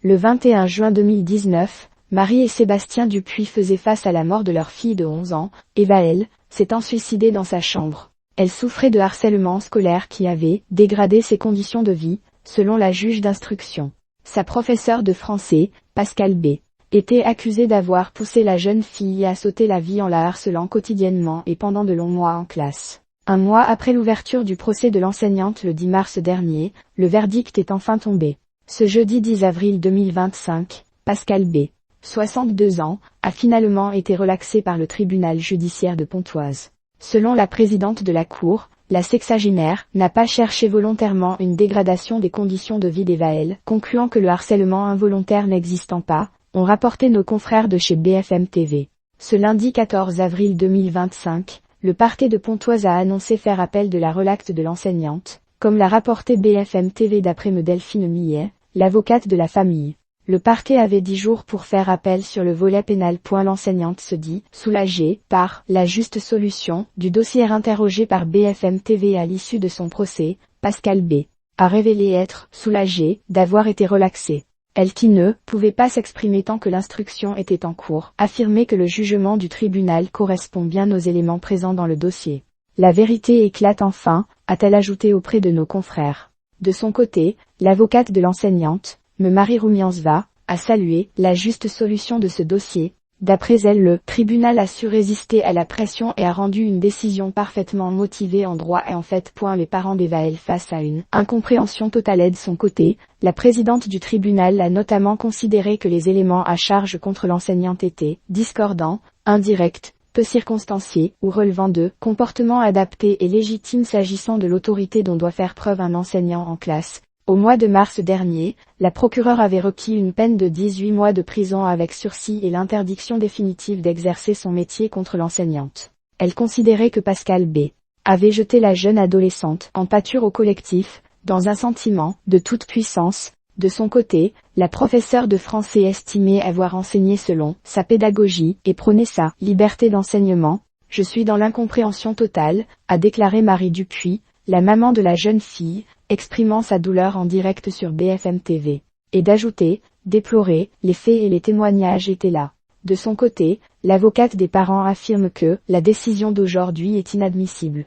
Le 21 juin 2019, Marie et Sébastien Dupuis faisaient face à la mort de leur fille de 11 ans, Eva-Elle, s'étant suicidée dans sa chambre. Elle souffrait de harcèlement scolaire qui avait dégradé ses conditions de vie, selon la juge d'instruction. Sa professeure de français, Pascal B., était accusée d'avoir poussé la jeune fille à sauter la vie en la harcelant quotidiennement et pendant de longs mois en classe. Un mois après l'ouverture du procès de l'enseignante le 10 mars dernier, le verdict est enfin tombé. Ce jeudi 10 avril 2025, Pascal B., 62 ans, a finalement été relaxé par le tribunal judiciaire de Pontoise. Selon la présidente de la Cour, la sexagénaire n'a pas cherché volontairement une dégradation des conditions de vie d'Eva-Elle, concluant que le harcèlement involontaire n'existant pas, ont rapporté nos confrères de chez BFM TV. Ce lundi 14 avril 2025, le parquet de Pontoise a annoncé faire appel de la relaxe de l'enseignante, comme l'a rapporté BFM TV d'après Delphine Millet, l'avocate de la famille. Le parquet avait 10 jours pour faire appel sur le volet pénal. L'enseignante se dit soulagée par la juste solution du dossier. Interrogé par BFM TV à l'issue de son procès, Pascal B. a révélé être soulagée d'avoir été relaxée. Elle qui ne pouvait pas s'exprimer tant que l'instruction était en cours, affirmait que le jugement du tribunal correspond bien aux éléments présents dans le dossier. La vérité éclate enfin, a-t-elle ajouté auprès de nos confrères. De son côté, l'avocate de l'enseignante, Marie Roumiansva, a salué la juste solution de ce dossier. D'après elle, le tribunal a su résister à la pression et a rendu une décision parfaitement motivée en droit et en fait. Les parents d'Eva-Elle face à une incompréhension totale. De son côté, la présidente du tribunal a notamment considéré que les éléments à charge contre l'enseignante étaient discordants, indirects, peu circonstanciés ou relevant de comportements adaptés et légitimes s'agissant de l'autorité dont doit faire preuve un enseignant en classe. Au mois de mars dernier, la procureure avait requis une peine de 18 mois de prison avec sursis et l'interdiction définitive d'exercer son métier contre l'enseignante. Elle considérait que Pascal B. avait jeté la jeune adolescente en pâture au collectif, dans un sentiment de toute puissance. De son côté, la professeure de français estimait avoir enseigné selon sa pédagogie et prôné sa liberté d'enseignement. « Je suis dans l'incompréhension totale », a déclaré Marie Dupuis, la maman de la jeune fille, exprimant sa douleur en direct sur BFM TV, et d'ajouter, déplorer, les faits et les témoignages étaient là. De son côté, l'avocate des parents affirme que la décision d'aujourd'hui est inadmissible.